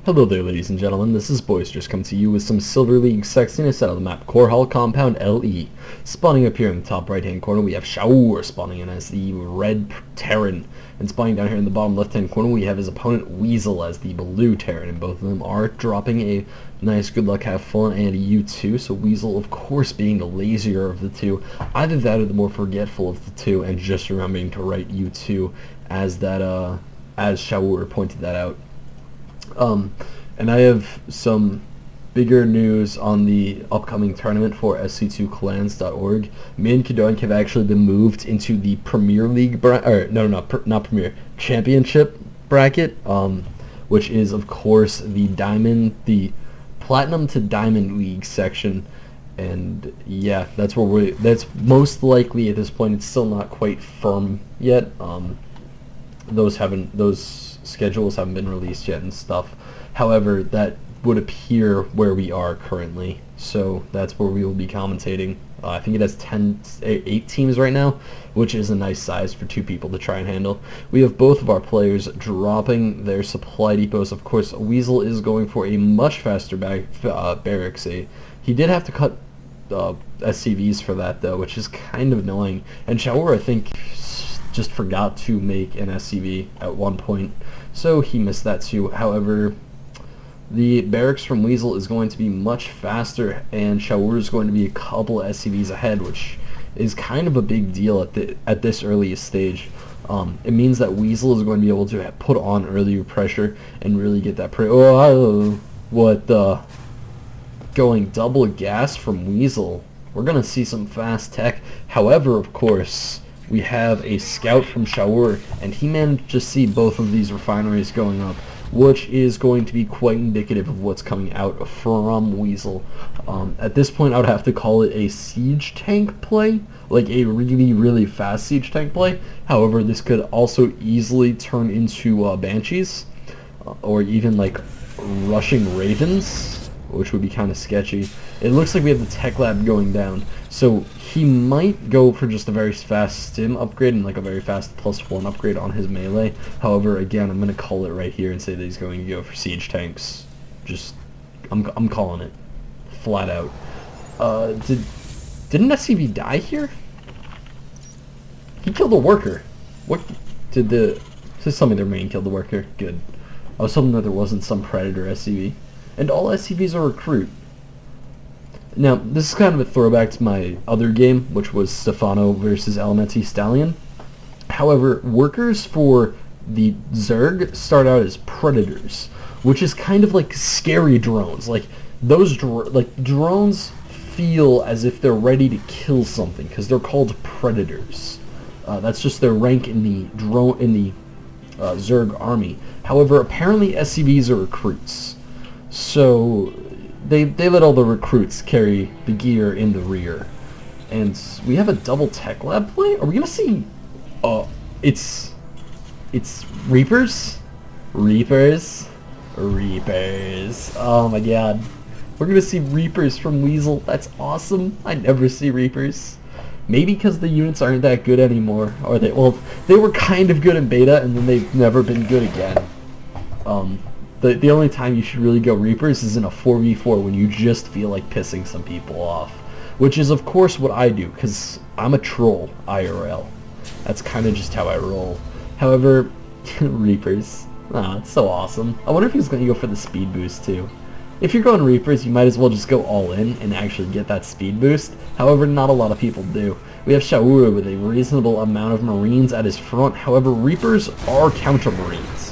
Hello there, ladies and gentlemen. This is Boisterous coming to you with some Silver League sexiness out of the map Core Hall Compound LE. Spawning up here in the top right-hand corner, we have Shaor spawning in as the red Terran. And spawning down here in the bottom left-hand corner, we have his opponent Weasel as the blue Terran. And both of them are dropping a nice good luck, have fun, and a U2. So Weasel, of course, being the lazier of the two. Either that or the more forgetful of the two, and just remembering to write U2 as that, as Shaor pointed that out. And I have some bigger news on the upcoming tournament for sc2clans.org. Me and Kedoink have actually been moved into the Premier League not Premier, Championship bracket, which is of course the Platinum to Diamond League section. And yeah, that's where that's most likely at this point. It's still not quite firm yet. Those schedules haven't been released yet and stuff. However, that would appear where we are currently, so that's where we will be commentating. I think it has 8 teams right now, which is a nice size for 2 people to try and handle. We have both of our players dropping their supply depots. Of course, Weasel is going for a much faster barracks. He did have to cut SCVs for that, though, which is kind of annoying. And Shaor, I think, just forgot to make an SCV at one point, so he missed that too. However, the barracks from Weasel is going to be much faster, and Shaor is going to be a couple of SCVs ahead, which is kind of a big deal at this earliest stage. It means that Weasel is going to be able to put on earlier pressure and really get that going double gas from Weasel. We're gonna see some fast tech. However, of course, we have a scout from Shaor, and he managed to see both of these refineries going up, which is going to be quite indicative of what's coming out from Weasel. At this point, I would have to call it a siege tank play, like a really, really fast siege tank play. However, this could also easily turn into Banshees, or even like rushing Ravens, which would be kind of sketchy. It looks like we have the tech lab going down, so he might go for just a very fast stim upgrade and like a very fast +1 upgrade on his melee. However, again, I'm going to call it right here and say that he's going to go for siege tanks. I'm calling it flat out. Didn't SCV die here? He killed a worker. What did just tell me their main killed the worker? Good. I was hoping that there wasn't some predator SCV. And all SCVs are recruit. Now, this is kind of a throwback to my other game, which was Stefano versus Elementi Stallion. However, workers for the Zerg start out as predators, which is kind of like scary drones. Like, those drones feel as if they're ready to kill something, because they're called predators. That's just their rank in the Zerg army. However, apparently SCVs are recruits. So they let all the recruits carry the gear in the rear. And we have a double tech lab play? Are we gonna see it's Reapers? Reapers. Oh my god. We're gonna see Reapers from Weasel. That's awesome. I never see Reapers. Maybe because the units aren't that good anymore. Or they were kind of good in beta and then they've never been good again. The only time you should really go Reapers is in a 4v4 when you just feel like pissing some people off. Which is of course what I do, because I'm a troll, IRL. That's kind of just how I roll. However, Reapers, it's so awesome. I wonder if he's going to go for the speed boost too. If you're going Reapers, you might as well just go all in and actually get that speed boost. However, not a lot of people do. We have Shaor with a reasonable amount of Marines at his front. However, Reapers are counter Marines.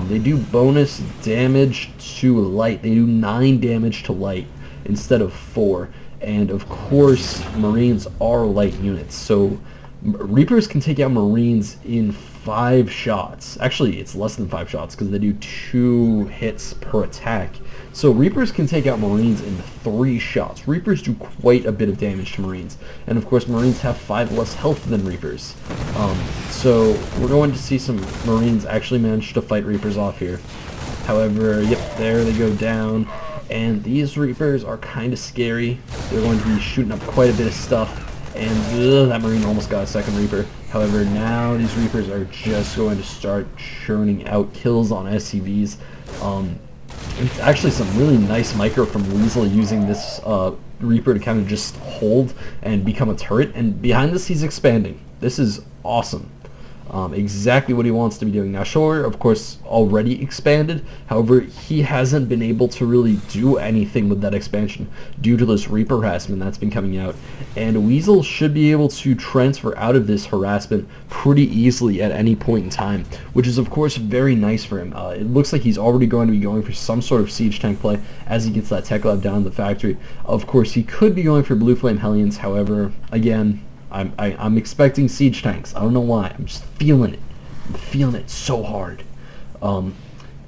They do bonus damage to light. They do 9 damage to light instead of 4. And of course, Marines are light units. So Reapers can take out Marines in 5 shots. Actually, it's less than 5 shots because they do 2 hits per attack. So Reapers can take out Marines in 3 shots. Reapers do quite a bit of damage to Marines. And of course, Marines have 5 less health than Reapers. So we're going to see some Marines actually manage to fight Reapers off here. However, yep, there they go down. And these Reapers are kind of scary. They're going to be shooting up quite a bit of stuff. And that Marine almost got a second Reaper. However, now these Reapers are just going to start churning out kills on SCVs. It's actually some really nice micro from Weasel using this Reaper to kind of just hold and become a turret, and behind this he's expanding. This is awesome. Exactly what he wants to be doing. Now Shaor, of course, already expanded. However, he hasn't been able to really do anything with that expansion due to this Reaper harassment that's been coming out. And Weasel should be able to transfer out of this harassment pretty easily at any point in time, which is of course very nice for him. It looks like he's already going to be going for some sort of siege tank play as he gets that tech lab down in the factory. Of course, he could be going for Blue Flame Hellions. However, again, I'm expecting siege tanks. I don't know why. I'm just feeling it. I'm feeling it so hard. And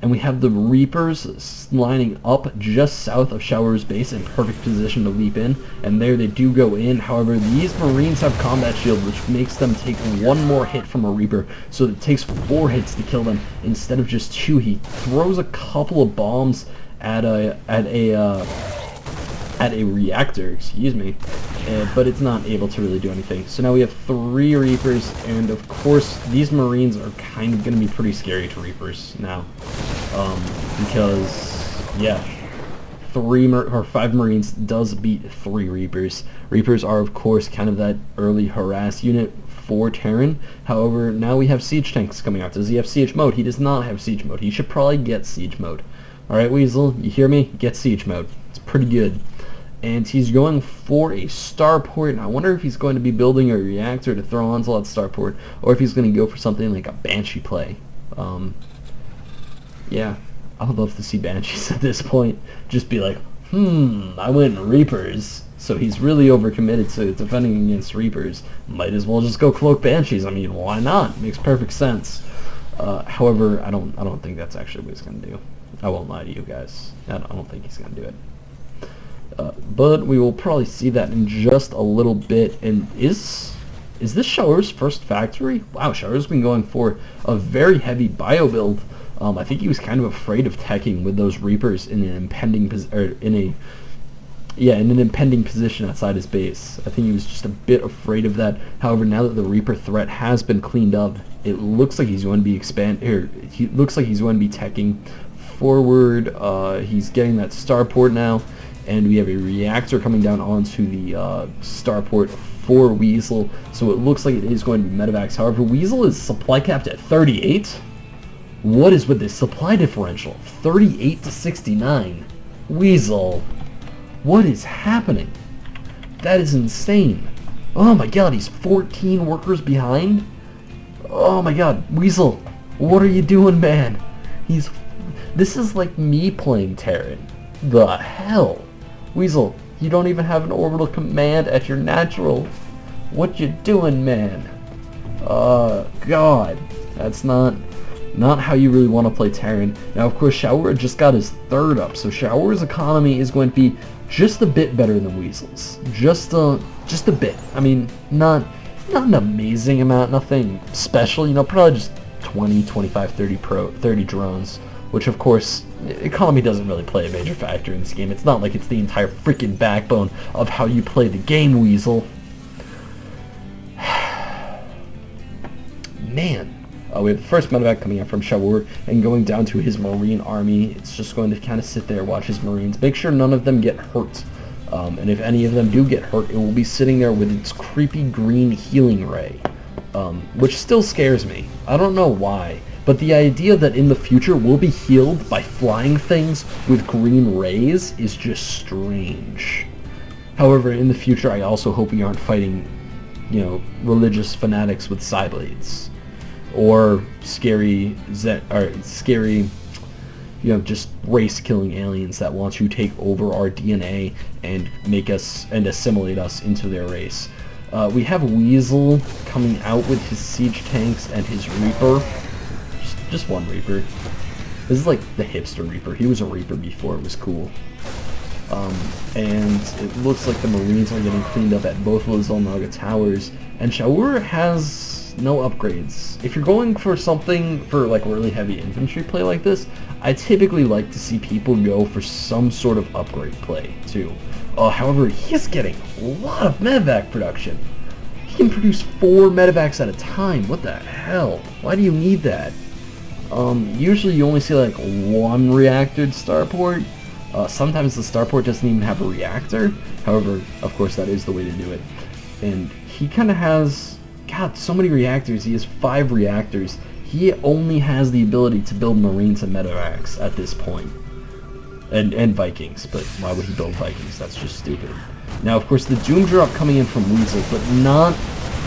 we have the Reapers lining up just south of Shaor's base in perfect position to leap in. And there they do go in. However, these Marines have combat shield, which makes them take one more hit from a Reaper. So it takes 4 hits to kill them instead of just 2. He throws a couple of bombs at a reactor, excuse me, but it's not able to really do anything. So now we have 3 Reapers, and of course these Marines are kind of going to be pretty scary to Reapers now, because yeah, 5 Marines does beat 3 Reapers. Reapers are of course kind of that early harass unit for Terran. However, now we have siege tanks coming out. Does he have siege mode? He does not have siege mode. He should probably get siege mode. Alright, Weasel, you hear me? Get siege mode. It's pretty good. And he's going for a starport, and I wonder if he's going to be building a reactor to throw onto that starport, or if he's going to go for something like a Banshee play. Yeah, I would love to see Banshees at this point. Just be like, I went Reapers. So he's really overcommitted to defending against Reapers. Might as well just go cloak Banshees. I mean, why not? Makes perfect sense. However, I don't think that's actually what he's going to do. I won't lie to you guys. I don't think he's going to do it. But we will probably see that in just a little bit. And is this Shaor's first factory? Wow, Shaor's been going for a very heavy bio build. I think he was kind of afraid of teching with those Reapers in an impending impending position outside his base. I think he was just a bit afraid of that. However, now that the Reaper threat has been cleaned up, it looks like he's going to be he looks like he's going to be teching forward. He's getting that starport now. And we have a reactor coming down onto the starport for Weasel, so it looks like it is going to be medevacs. However, Weasel is supply capped at 38. What is with this supply differential? 38 to 69. Weasel, what is happening? That is insane. Oh my god, he's 14 workers behind? Oh my god, Weasel, what are you doing, man? This is like me playing Terran. The hell? Weasel, you don't even have an orbital command at your natural. What you doing, man? God. That's not how you really want to play Terran. Now, of course, Shaor just got his 3rd up, so Shaor's economy is going to be just a bit better than Weasel's. Just a bit. I mean, not an amazing amount, nothing special, you know, probably just 20, 25, 30 drones. Which, of course, economy doesn't really play a major factor in this game. It's not like it's the entire freaking backbone of how you play the game, Weasel. Man. We have the first medevac coming out from Shaor and going down to his Marine army. It's just going to kind of sit there, watch his Marines, make sure none of them get hurt. And if any of them do get hurt, it will be sitting there with its creepy green healing ray. Which still scares me. I don't know why. But the idea that in the future we'll be healed by flying things with green rays is just strange. However, in the future I also hope we aren't fighting, you know, religious fanatics with Psyblades. Or scary, you know, just race-killing aliens that want to take over our DNA and make us, and assimilate us into their race. We have Weasel coming out with his siege tanks and his Reaper. Just one Reaper. This is like the hipster Reaper. He was a Reaper before it was cool. And it looks like the Marines are getting cleaned up at both of those Zolnaga towers. And Shaor has no upgrades. If you're going for something for like really heavy infantry play like this, I typically like to see people go for some sort of upgrade play too. However, he's getting a lot of medevac production. He can produce 4 medevacs at a time. What the hell? Why do you need that? Usually you only see like one reactored starport. Sometimes the starport doesn't even have a reactor. However, of course, that is the way to do it. And he kind of has, God, so many reactors. He has 5 reactors. He only has the ability to build Marines and Medevacs at this point. And Vikings, but why would he build Vikings? That's just stupid. Now, of course, the Doom drop coming in from Weasel, but not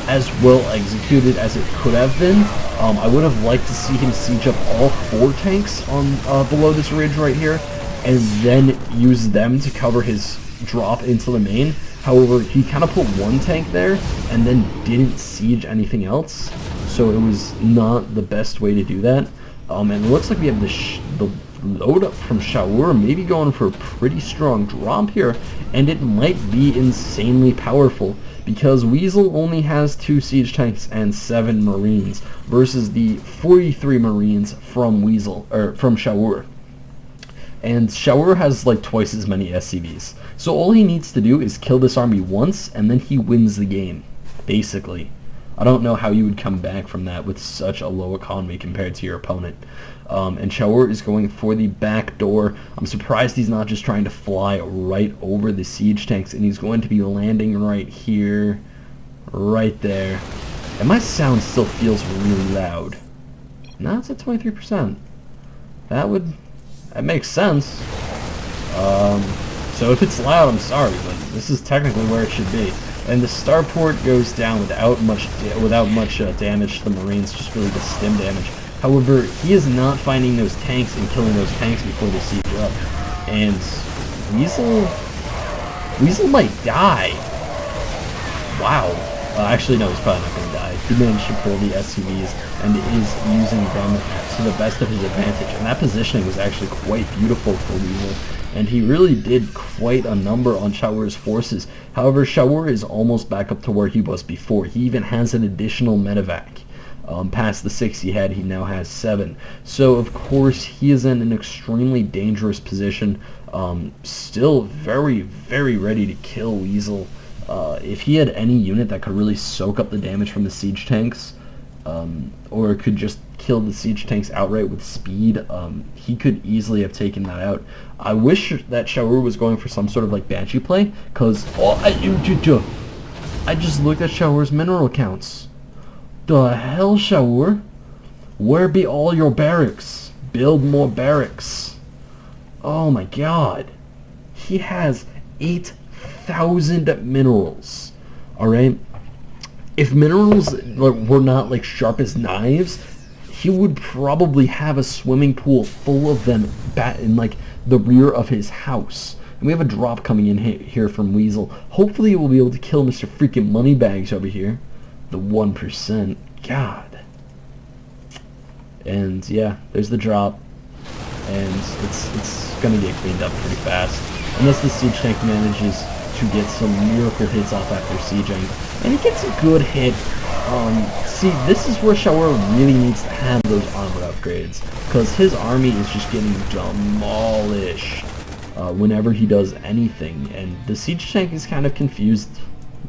as well executed as it could have been. I would have liked to see him siege up all 4 tanks on below this ridge right here, and then use them to cover his drop into the main. However, he kind of put 1 tank there, and then didn't siege anything else, so it was not the best way to do that. And it looks like we have the load up from Shaor, maybe going for a pretty strong drop here, and it might be insanely powerful, because Weasel only has 2 siege tanks and 7 Marines, versus the 43 Marines from Weasel, or from Shaor. And Shaor has like twice as many SCVs. So all he needs to do is kill this army once, and then he wins the game, basically. I don't know how you would come back from that with such a low economy compared to your opponent. And Shaor is going for the back door. I'm surprised he's not just trying to fly right over the siege tanks, and he's going to be landing right here, right there. And my sound still feels really loud. Now it's at 23%. That makes sense. So if it's loud, I'm sorry, but this is technically where it should be. And the starport goes down without much damage to the Marines, just really the stim damage. However, he is not finding those tanks and killing those tanks before they siege up. And Weasel might die. Wow. Actually, no, he's probably not going to die. He managed to pull the SCVs and is using them to the best of his advantage. And that positioning was actually quite beautiful for Weasel. And he really did quite a number on Shaor's forces. However, Shaor is almost back up to where he was before. He even has an additional medevac. Past the 6 he had, he now has 7. So, of course, he is in an extremely dangerous position. Still very, very ready to kill Weasel. If he had any unit that could really soak up the damage from the siege tanks, or could just kill the siege tanks outright with speed, he could easily have taken that out. I wish that Shaor was going for some sort of like Banshee play, because I just looked at Shaor's mineral counts. The hell, Shaor? Where be all your barracks? Build more barracks. Oh my god. He has 8,000 minerals. Alright? If minerals were not like sharp as knives, he would probably have a swimming pool full of them in like the rear of his house. And we have a drop coming in here from Weasel. Hopefully we'll be able to kill Mr. freaking Moneybags over here. The 1%. God. And yeah, there's the drop. And it's gonna get cleaned up pretty fast. Unless the siege tank manages to get some miracle hits off after sieging. And he gets a good hit. See, this is where Shaor really needs to have those armor upgrades, because his army is just getting demolished whenever he does anything, and the siege tank is kind of confused,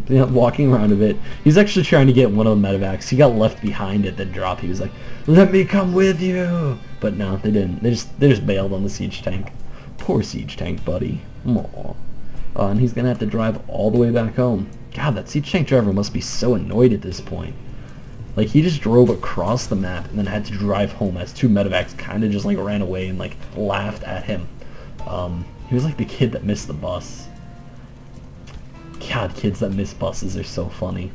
walking around a bit. He's actually trying to get one of the medevacs. He got left behind at the drop. He was like, "Let me come with you," but no, they didn't. They just bailed on the siege tank. Poor siege tank, buddy. Aww. And he's gonna have to drive all the way back home. God, that siege tank driver must be so annoyed at this point. Like, he just drove across the map and then had to drive home as 2 medevacs kind of just like ran away and like laughed at him. He was like the kid that missed the bus. God, kids that miss buses are so funny.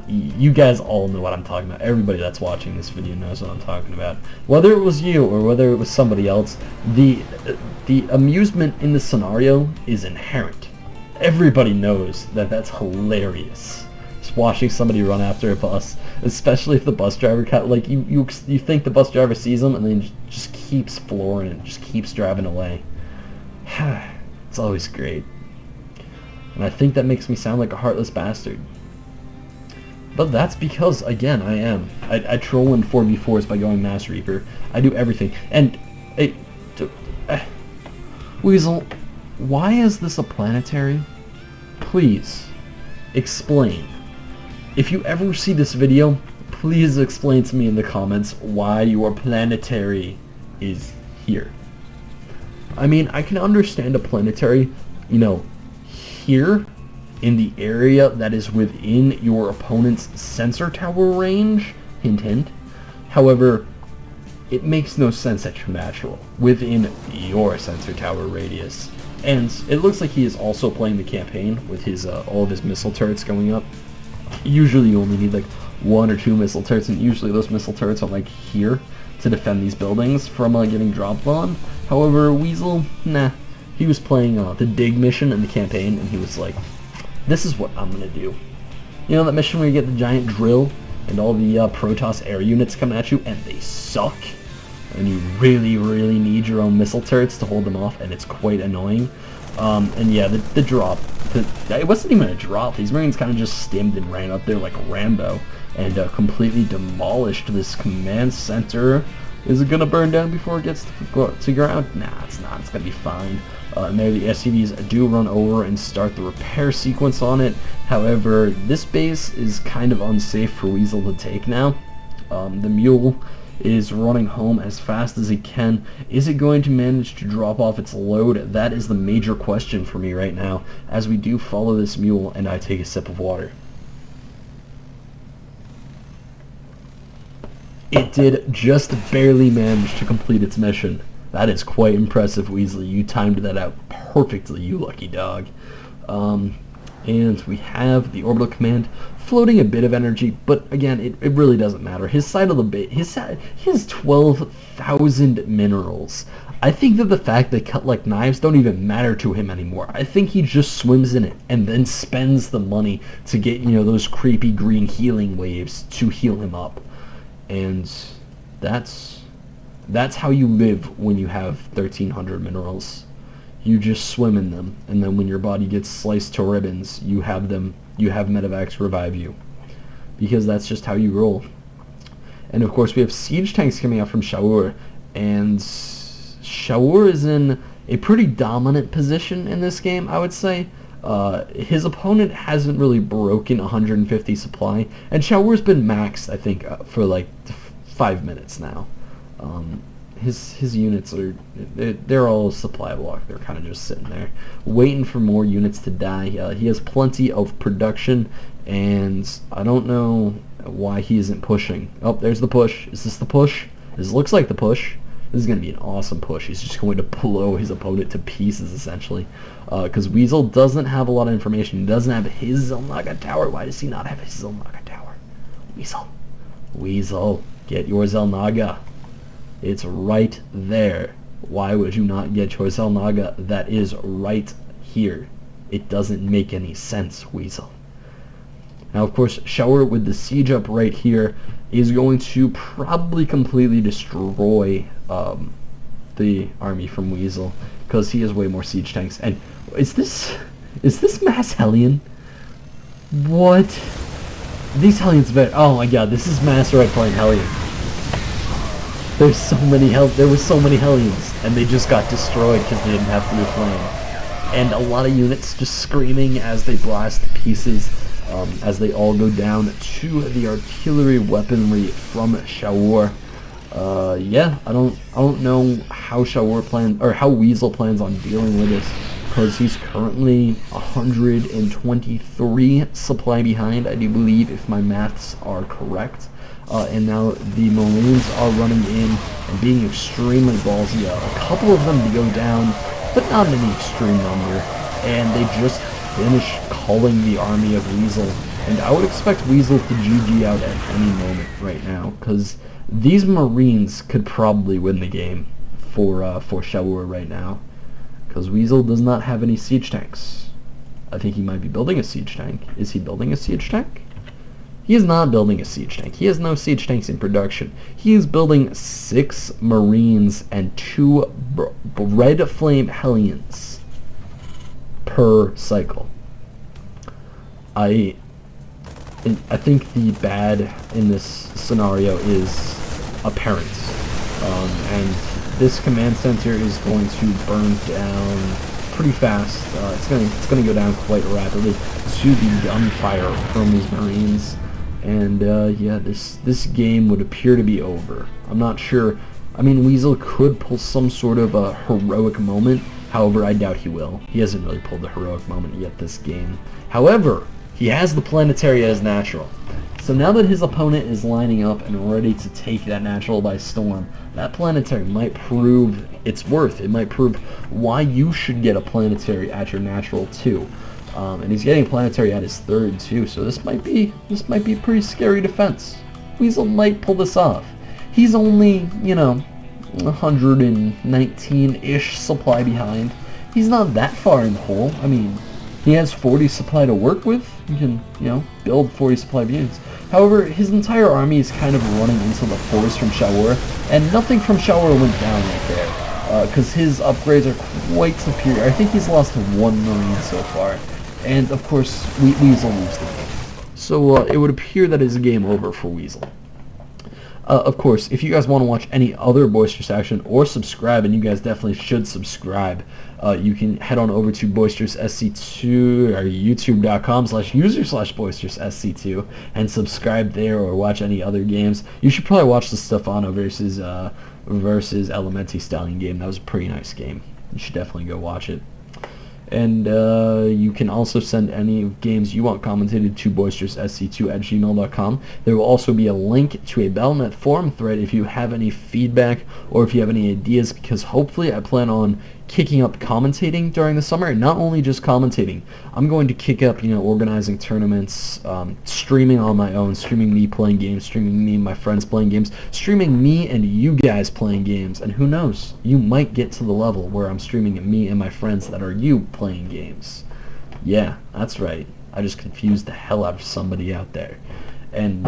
You guys all know what I'm talking about. Everybody that's watching this video knows what I'm talking about. Whether it was you or whether it was somebody else, the amusement in the scenario is inherent. Everybody knows that that's hilarious. Just watching somebody run after a bus, especially if the bus driver like you think the bus driver sees him and then just keeps flooring it, just keeps driving away. It's always great. And I think that makes me sound like a heartless bastard. But that's because, again, I am. I troll in 4v4s by going Mass Reaper. I do everything. And, Weasel, why is this a planetary? Please, explain. If you ever see this video, please explain to me in the comments why your planetary is here. I mean, I can understand a planetary, you know, here in the area that is within your opponent's sensor tower range, hint hint. However, it makes no sense that you're natural within your sensor tower radius. And it looks like he is also playing the campaign with his all of his missile turrets going up. Usually you only need like 1 or 2 missile turrets, and usually those missile turrets are like here to defend these buildings from getting dropped on. However, Weasel, nah, he was playing the dig mission in the campaign, and he was like, this is what I'm gonna do. You know that mission where you get the giant drill and all the Protoss air units coming at you and they suck, and you really need your own missile turrets to hold them off, and it's quite annoying. And yeah, the drop, it wasn't even a drop. These Marines kind of just stimmed and ran up there like Rambo and completely demolished this command center. Is it gonna burn down before it gets to ground? Nah, it's not. It's gonna be fine. And there the SCVs do run over and start the repair sequence on it. However, this base is kind of unsafe for Weasel to take now. The mule is running home as fast as it can. Is it going to manage to drop off its load? That is the major question for me right now, as we do follow this mule and I take a sip of water. It did just barely manage to complete its mission. That is quite impressive, Weasel. You timed that out perfectly, you lucky dog. And we have the orbital command floating a bit of energy, but again, it really doesn't matter. His side of the base, he has 12,000 minerals. I think that the fact they cut like knives don't even matter to him anymore. I think he just swims in it and then spends the money to get, you know, those creepy green healing waves to heal him up. And that's how you live when you have 1,300 minerals. You just swim in them, and then when your body gets sliced to ribbons, you have medevacs revive you, because that's just how you roll. And of course we have siege tanks coming out from Shaor, and Shaor is in a pretty dominant position in this game, I would say. His opponent hasn't really broken 150 supply, and Shaor's been maxed, I think, for like 5 minutes now. His units they're all supply block. They're kind of just sitting there waiting for more units to die. He has plenty of production, and I don't know why he isn't pushing. Oh, there's the push. Is this the push? This looks like the push. This is going to be an awesome push. He's just going to blow his opponent to pieces, essentially. Because Weasel doesn't have a lot of information. He doesn't have his Zelnaga tower. Why does he not have his Zelnaga tower? Weasel, get your Zelnaga. It's right there. Why would you not get your Zelnaga? That is right here. It doesn't make any sense, Weasel. Now, of course, Shaor with the siege up right here is going to probably completely destroy the army from Weasel, because he has way more siege tanks. And is this mass Hellion? What? These Hellions better. Oh my god, this is mass red flame Hellion. There was so many Hellions, and they just got destroyed because they didn't have blue flame. And a lot of units just screaming as they blast to pieces, as they all go down to the artillery weaponry from Shaor. Yeah, I don't know how Shaor plans, or how Weasel plans on dealing with this, because he's currently 123 supply behind, I do believe, if my maths are correct. And now the Marines are running in and being extremely ballsy. A couple of them go down, but not in any extreme number. And they just finish culling the army of Weasel. And I would expect Weasel to GG out at any moment right now, because these Marines could probably win the game for Shaor right now, because Weasel does not have any siege tanks. I think he might be building a siege tank. Is he building a siege tank? He is not building a siege tank. He has no siege tanks in production. He is building 6 Marines and 2 red flame Hellions per cycle. I think the bad in this scenario is apparent, and this command center is going to burn down pretty fast. It's going to go down quite rapidly to the gunfire from these Marines. And yeah, this game would appear to be over. I'm not sure. I mean, Weasel could pull some sort of a heroic moment. However, I doubt he will. He hasn't really pulled a heroic moment yet this game. However, he has the planetary as natural. So now that his opponent is lining up and ready to take that natural by storm, that planetary might prove its worth. It might prove why you should get a planetary at your natural too. And he's getting planetary at his third too, so this might be a pretty scary defense. Weasel might pull this off. He's only, 119-ish supply behind. He's not that far in the hole. I mean, he has 40 supply to work with. You can, build 40 supply units. However, his entire army is kind of running into the forest from Shaor, and nothing from Shaor went down right there, because his upgrades are quite superior. I think he's lost 1 Marine so far, and of course, Weasel loses the game. So it would appear that it's a game over for Weasel. Of course, if you guys want to watch any other Boisterous action or subscribe, and you guys definitely should subscribe, you can head on over to BoisterousSC2 or youtube.com/user/BoisterousSC2 and subscribe there, or watch any other games. You should probably watch the Stefano versus Elementi Stallion game. That was a pretty nice game. You should definitely go watch it. And you can also send any games you want commentated to boisteroussc2@gmail.com. There will also be a link to a Battle.net forum thread if you have any feedback or if you have any ideas, because hopefully I plan on kicking up commentating during the summer, and not only just commentating. I'm going to kick up, organizing tournaments, streaming on my own, streaming me playing games, streaming me and my friends playing games, streaming me and you guys playing games, and who knows, you might get to the level where I'm streaming me and my friends that are you playing games. Yeah, that's right. I just confused the hell out of somebody out there. And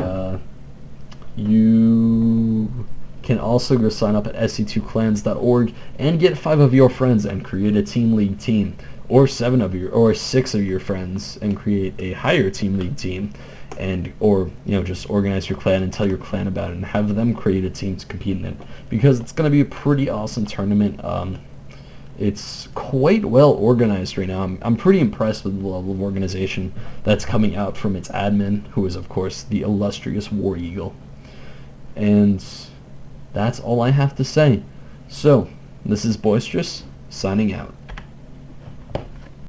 you can also go sign up at sc2clans.org and get 5 of your friends and create a team league team, or 6 of your friends and create a higher team league team, and or just organize your clan and tell your clan about it and have them create a team to compete in it, because it's going to be a pretty awesome tournament. It's quite well organized right now. I'm pretty impressed with the level of organization that's coming out from its admin, who is of course the illustrious War Eagle. And that's all I have to say. So, this is Boisterous, signing out.